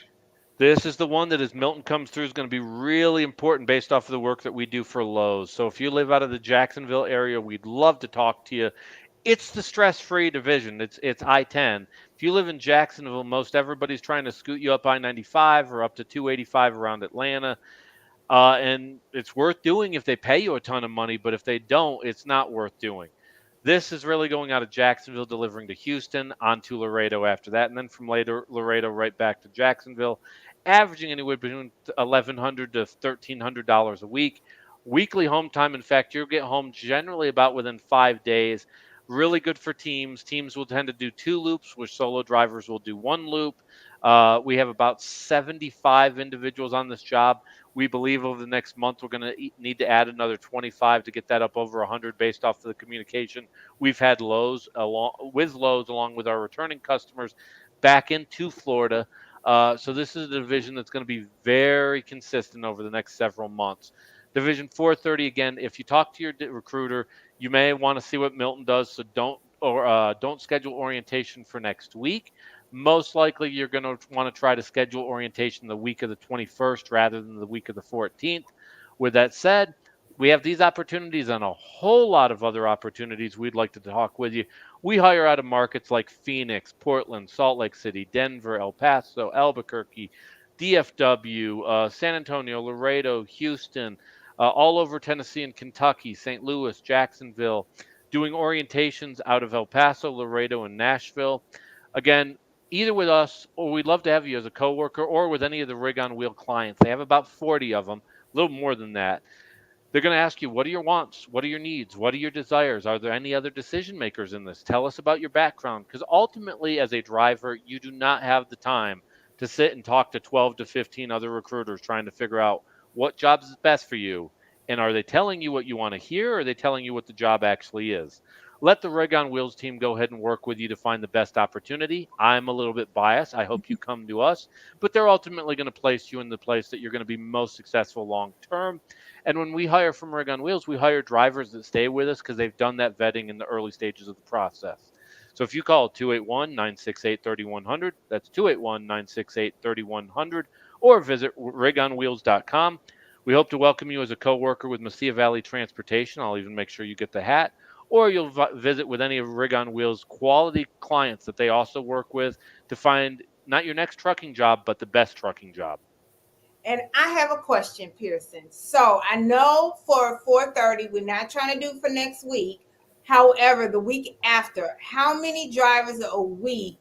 This is the one that, as Milton comes through, is going to be really important based off of the work that we do for Lowe's. So if you live out of the Jacksonville area, we'd love to talk to you. It's the stress-free division. It's I-10. If you live in Jacksonville, most everybody's trying to scoot you up I-95 or up to 285 around Atlanta. And it's worth doing if they pay you a ton of money, but if they don't, it's not worth doing. This is really going out of Jacksonville, delivering to Houston, onto Laredo after that, and then from later Laredo right back to Jacksonville, averaging anywhere between $1,100 to $1,300 a week. Weekly home time, in fact, you'll get home generally about within 5 days. Really good for teams. Teams will tend to do two loops, which solo drivers will do one loop. We have about 75 individuals on this job. We believe over the next month we're going to need to add another 25 to get that up over 100 based off of the communication we've had Lowe's along with our returning customers back into Florida. So this is a division that's going to be very consistent over the next several months. Division 430, again, if you talk to your recruiter, you may want to see what Milton does. So don't schedule orientation for next week. Most likely, you're going to want to try to schedule orientation the week of the 21st rather than the week of the 14th. With that said, we have these opportunities and a whole lot of other opportunities we'd like to talk with you. We hire out of markets like Phoenix, Portland, Salt Lake City, Denver, El Paso, Albuquerque, DFW, San Antonio, Laredo, Houston, all over Tennessee and Kentucky, St. Louis, Jacksonville, doing orientations out of El Paso, Laredo, and Nashville. Again, either with us or we'd love to have you as a coworker or with any of the Rig on Wheel clients. They have about 40 of them, a little more than that. They're going to ask you, what are your wants? What are your needs? What are your desires? Are there any other decision makers in this? Tell us about your background. Because ultimately, as a driver, you do not have the time to sit and talk to 12 to 15 other recruiters trying to figure out what jobs is best for you. And are they telling you what you want to hear, or are they telling you what the job actually is? Let the Rig on Wheels team go ahead and work with you to find the best opportunity. I'm a little bit biased. I hope you come to us, but they're ultimately going to place you in the place that you're going to be most successful long term. And when we hire from Rig on Wheels, we hire drivers that stay with us because they've done that vetting in the early stages of the process. So if you call 281-968-3100, that's 281-968-3100, or visit rigonwheels.com. We hope to welcome you as a coworker with Mesilla Valley Transportation. I'll even make sure you get the hat. Or you'll visit with any of Rig on Wheels' quality clients that they also work with to find not your next trucking job, but the best trucking job. And I have a question, Pearson. So I know for 430, we're not trying to do for next week. However, the week after, how many drivers a week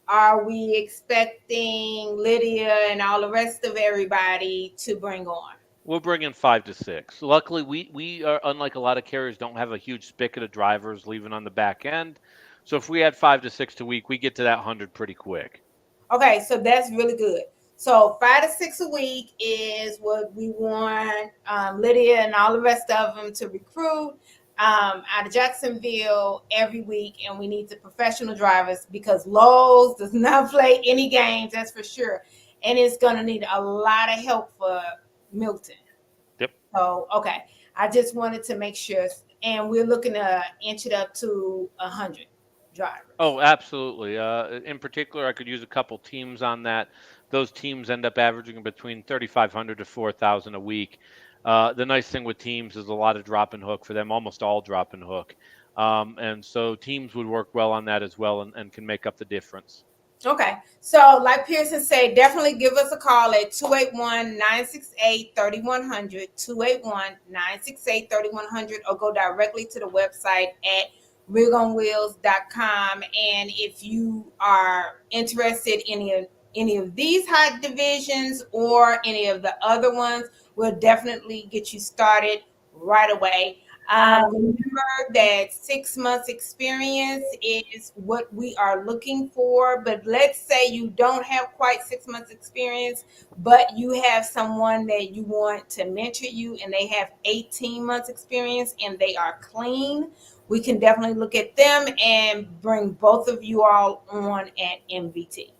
are we expecting Lydia and all the rest of everybody to bring on? We'll bring in 5 to 6. Luckily, we are, unlike a lot of carriers, don't have a huge spigot of drivers leaving on the back end. So if we add 5 to 6 a week, we get to that 100 pretty quick. Okay, so that's really good. So 5 to 6 a week is what we want Lydia and all the rest of them to recruit out of Jacksonville every week, and we need the professional drivers because Lowe's does not play any games, that's for sure, and it's going to need a lot of help for Milton. Yep. So okay, I just wanted to make sure, and we're looking to inch it up to 100 drivers. Oh, absolutely. In particular, I could use a couple teams on that. Those teams end up averaging between 3,500 to 4,000 a week. The nice thing with teams is a lot of drop and hook for them, almost all drop and hook. And so teams would work well on that as well and can make up the difference. Okay. So, like Pearson said, definitely give us a call at 281-968-3100, 281-968-3100, or go directly to the website at rigonwheels.com. And if you are interested in any of these hot divisions or any of the other ones, we'll definitely get you started right away. Remember that 6 months experience is what we are looking for. But let's say you don't have quite 6 months experience, but you have someone that you want to mentor you and they have 18 months experience and they are clean. We can definitely look at them and bring both of you all on at MVT.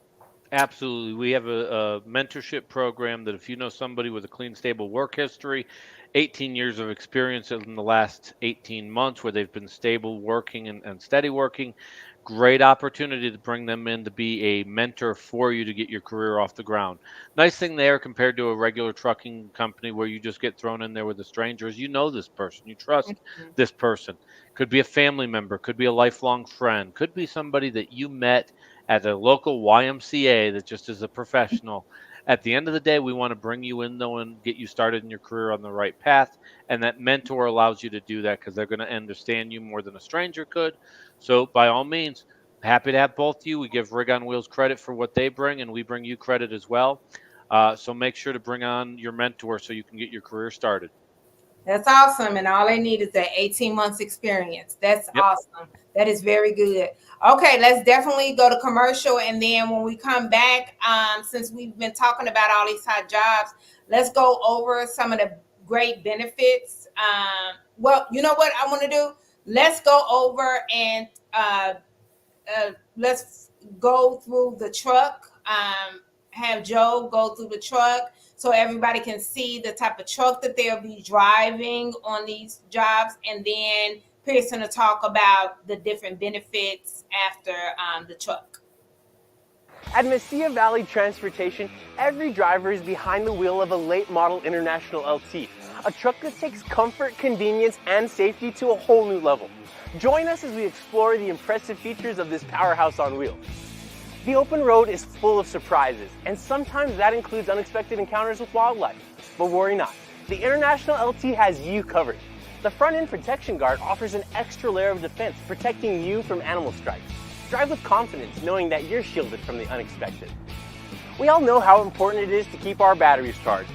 Absolutely. We have a mentorship program that if you know somebody with a clean, stable work history, 18 years of experience in the last 18 months where they've been stable working and steady working, great opportunity to bring them in to be a mentor for you to get your career off the ground. Nice thing there compared to a regular trucking company where you just get thrown in there with a stranger is you know this person, you trust this person. Could be a family member, could be a lifelong friend, could be somebody that you met at a local YMCA that just is a professional. At the end of the day, we want to bring you in though and get you started in your career on the right path. And that mentor allows you to do that because they're going to understand you more than a stranger could. So by all means, happy to have both of you. We give Rig on Wheels credit for what they bring, and we bring you credit as well. So make sure to bring on your mentor so you can get your career started. That's awesome. And all they need is that 18 months experience. That's awesome. That is very good. Okay, let's definitely go to commercial. And then when we come back, since we've been talking about all these hot jobs, let's go over some of the great benefits. Well, you know what I want to do? Let's go over and let's go through the truck. Have Joe go through the truck so everybody can see the type of truck that they'll be driving on these jobs, and then Pearson will talk about the different benefits after the truck. At Mesilla Valley Transportation, every driver is behind the wheel of a late model International LT, a truck that takes comfort, convenience, and safety to a whole new level. Join us as we explore the impressive features of this powerhouse on wheels. The open road is full of surprises, and sometimes that includes unexpected encounters with wildlife. But worry not, the International LT has you covered. The front end protection guard offers an extra layer of defense, protecting you from animal strikes. Drive with confidence, knowing that you're shielded from the unexpected. We all know how important it is to keep our batteries charged,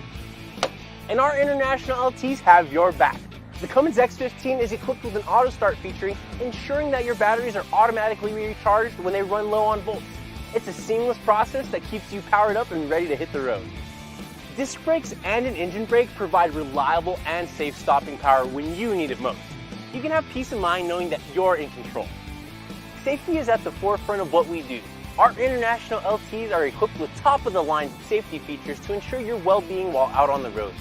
and our International LTs have your back. The Cummins X15 is equipped with an auto start feature, ensuring that your batteries are automatically recharged when they run low on volts. It's a seamless process that keeps you powered up and ready to hit the road. Disc brakes and an engine brake provide reliable and safe stopping power when you need it most. You can have peace of mind knowing that you're in control. Safety is at the forefront of what we do. Our International LTs are equipped with top-of-the-line safety features to ensure your well-being while out on the road.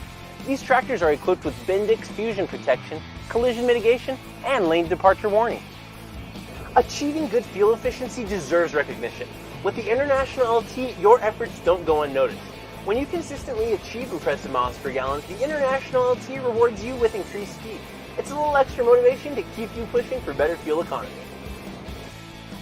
These tractors are equipped with Bendix fusion protection, collision mitigation, and lane departure warning. Achieving good fuel efficiency deserves recognition. With the International LT, your efforts don't go unnoticed. When you consistently achieve impressive miles per gallon, the International LT rewards you with increased speed. It's a little extra motivation to keep you pushing for better fuel economy.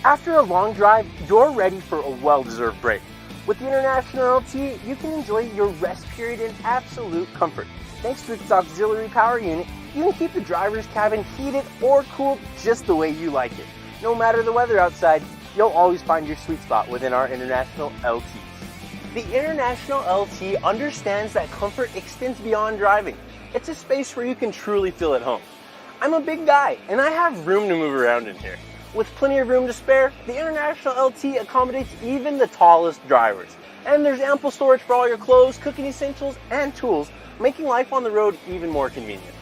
After a long drive, you're ready for a well-deserved break. With the International LT, you can enjoy your rest period in absolute comfort. Thanks to its auxiliary power unit, you can keep the driver's cabin heated or cooled just the way you like it. No matter the weather outside, you'll always find your sweet spot within our International LTs. The International LT understands that comfort extends beyond driving. It's a space where you can truly feel at home. I'm a big guy, and I have room to move around in here. With plenty of room to spare, the International LT accommodates even the tallest drivers. And there's ample storage for all your clothes, cooking essentials, and tools, making life on the road even more convenient.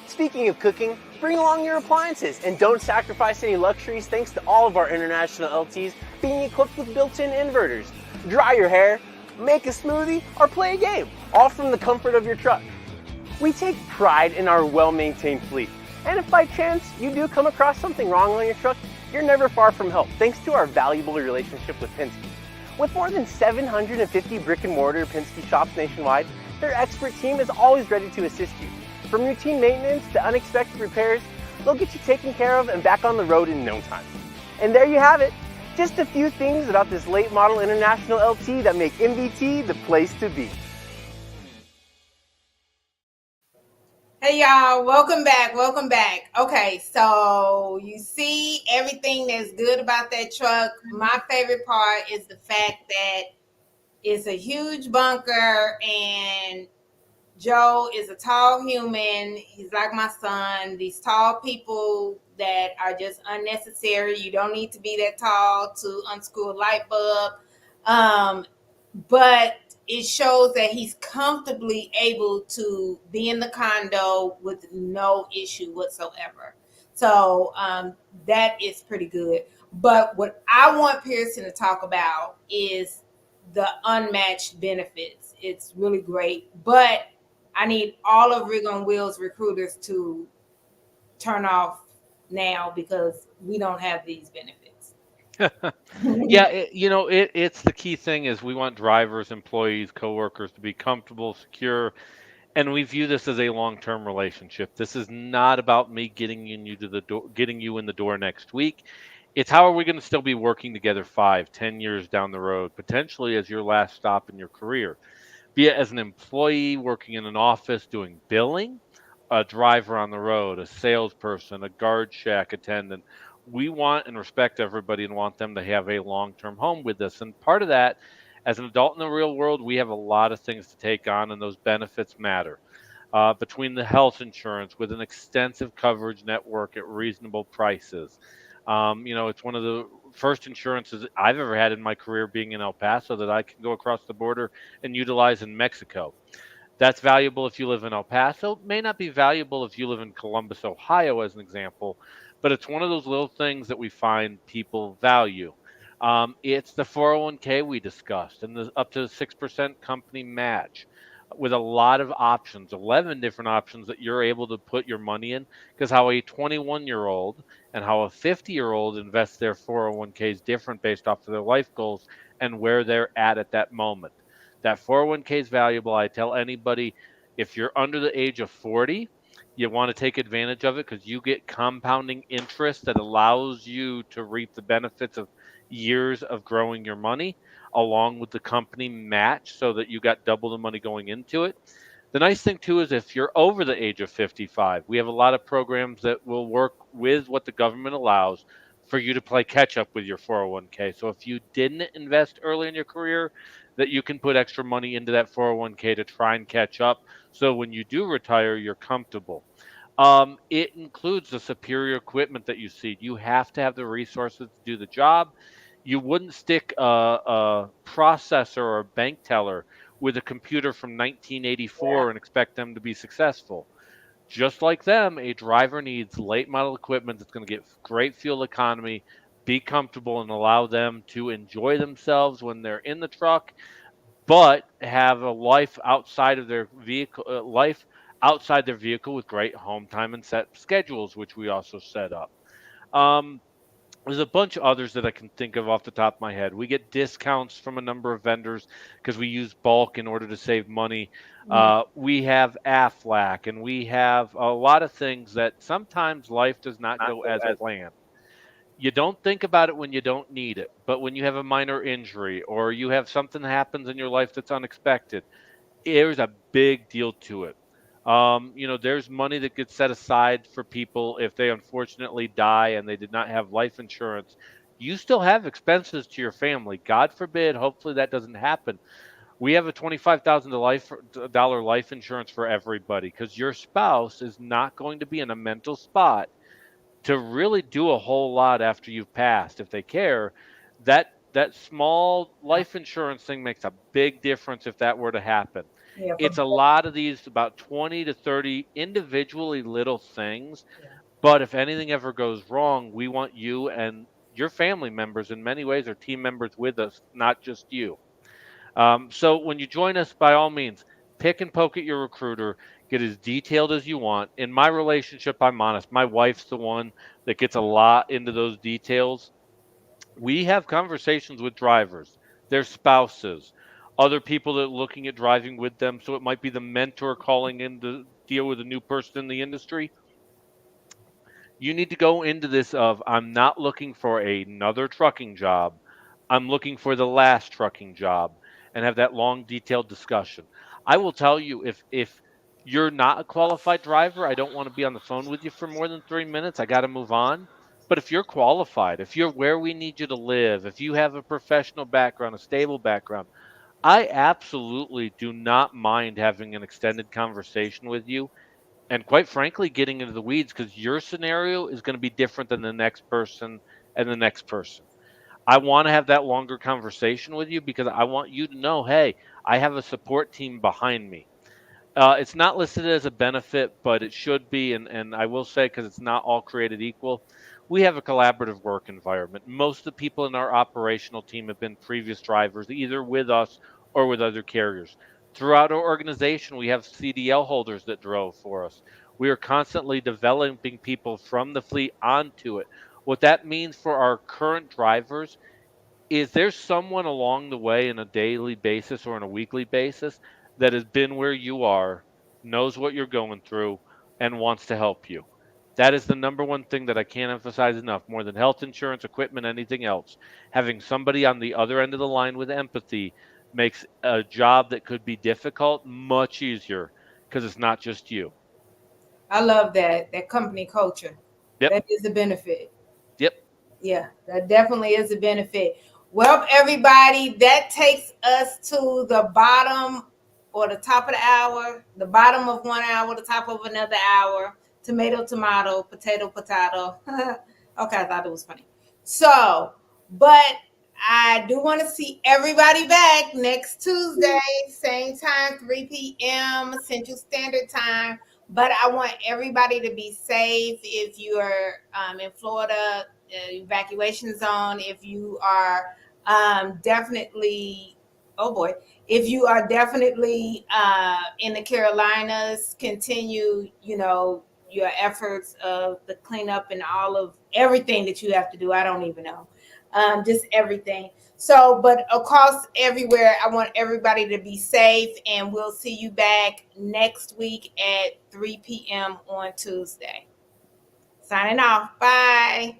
Speaking of cooking, bring along your appliances and don't sacrifice any luxuries thanks to all of our International LTs being equipped with built-in inverters. Dry your hair, make a smoothie, or play a game, all from the comfort of your truck. We take pride in our well-maintained fleet, and if by chance you do come across something wrong on your truck, you're never far from help thanks to our valuable relationship with Penske. With more than 750 brick-and-mortar Penske shops nationwide, their expert team is always ready to assist you. From routine maintenance to unexpected repairs, they'll get you taken care of and back on the road in no time. And there you have it. Just a few things about this late model International LT that make MVT the place to be. Hey y'all, welcome back. Welcome back. Okay, so you see everything that's good about that truck. My favorite part is the fact that it's a huge bunker and Joe is a tall human. He's like my son. These tall people that are just unnecessary. You don't need to be that tall to unscrew a light bulb. But it shows that he's comfortably able to be in the condo with no issue whatsoever. So that is pretty good. But what I want Pearson to talk about is the unmatched benefits. It's really great. But I need all of Rig on Wheels recruiters to turn off now because we don't have these benefits. Yeah, it's the key thing is we want drivers, employees, coworkers to be comfortable, secure, and we view this as a long-term relationship. This is not about me getting you in the door next week. It's how are we going to still be working together 5, 10 years down the road, potentially as your last stop in your career, be it as an employee working in an office doing billing, a driver on the road, a salesperson, a guard shack attendant. We want and respect everybody and want them to have a long term home with us. And part of that, as an adult in the real world, we have a lot of things to take on, and those benefits matter. Between the health insurance with an extensive coverage network at reasonable prices. It's one of the first insurances I've ever had in my career being in El Paso that I can go across the border and utilize in Mexico. That's valuable if you live in El Paso. May not be valuable if you live in Columbus, Ohio, as an example, but it's one of those little things that we find people value. It's the 401k we discussed and the up to 6% company match with a lot of options, 11 different options that you're able to put your money in because how a 21-year-old and how a 50-year-old invests their 401k is different based off of their life goals and where they're at that moment. That 401k is valuable. I tell anybody if you're under the age of 40, you want to take advantage of it because you get compounding interest that allows you to reap the benefits of years of growing your money along with the company match so that you got double the money going into it. The nice thing too is if you're over the age of 55, we have a lot of programs that will work with what the government allows for you to play catch up with your 401k. So if you didn't invest early in your career, that you can put extra money into that 401k to try and catch up. So when you do retire, you're comfortable. It includes the superior equipment that you see. You have to have the resources to do the job. You wouldn't stick a processor or a bank teller with a computer from 1984 and expect them to be successful. Just like them, a driver needs late model equipment that's going to get great fuel economy, be comfortable, and allow them to enjoy themselves when they're in the truck, but have a life outside their vehicle with great home time and set schedules, which we also set up. Um, there's a bunch of others that I can think of off the top of my head. We get discounts from a number of vendors because we use bulk in order to save money. We have AFLAC, and we have a lot of things that sometimes life does not go as planned. You don't think about it when you don't need it, but when you have a minor injury or you have something that happens in your life that's unexpected, there's a big deal to it. There's money that gets set aside for people if they unfortunately die and they did not have life insurance. You still have expenses to your family. God forbid, hopefully that doesn't happen. We have a $25,000 life insurance for everybody because your spouse is not going to be in a mental spot to really do a whole lot after you've passed. If they care, that small Yeah. life insurance thing makes a big difference if that were to happen. Yeah. For It's a lot of these, about 20 to 30 individually little things, yeah. but if anything ever goes wrong, we want you and your family members in many ways are team members with us, not just you. So when you join us, by all means, pick and poke at your recruiter, get as detailed as you want. In my relationship, I'm honest. My wife's the one that gets a lot into those details. We have conversations with drivers, their spouses, other people that are looking at driving with them. So it might be the mentor calling in to deal with a new person in the industry. You need to go into this of I'm not looking for another trucking job. I'm looking for the last trucking job and have that long detailed discussion. I will tell you if you're not a qualified driver, I don't want to be on the phone with you for more than 3 minutes. I got to move on. But if you're qualified, if you're where we need you to live, if you have a professional background, a stable background, I absolutely do not mind having an extended conversation with you and quite frankly, getting into the weeds because your scenario is going to be different than the next person and the next person. I want to have that longer conversation with you because I want you to know, hey, I have a support team behind me. It's not listed as a benefit, but it should be. And I will say, because it's not all created equal, we have a collaborative work environment. Most of the people in our operational team have been previous drivers, either with us or with other carriers. Throughout our organization, we have CDL holders that drove for us. We are constantly developing people from the fleet onto it. What that means for our current drivers is there someone along the way on a daily basis or on a weekly basis that has been where you are, knows what you're going through, and wants to help you? That is the number one thing that I can't emphasize enough, more than health insurance, equipment, anything else. Having somebody on the other end of the line with empathy makes a job that could be difficult much easier because it's not just you. I love that company culture. Yep. That is a benefit. Yep. Yeah, that definitely is a benefit. Well, everybody, that takes us to the bottom or the top of the hour, the bottom of 1 hour, the top of another hour. Tomato, tomato, potato, potato. Okay, I thought it was funny. So, but I do want to see everybody back next Tuesday, same time, 3 p.m. Central Standard Time. But I want everybody to be safe. If you are in Florida, evacuation zone, if you are definitely, oh boy, if you are definitely in the Carolinas, continue, your efforts of the cleanup and all of everything that you have to do. I don't even know. Just everything. So, but across everywhere, I want everybody to be safe, and we'll see you back next week at 3 p.m. on Tuesday. Signing off. Bye.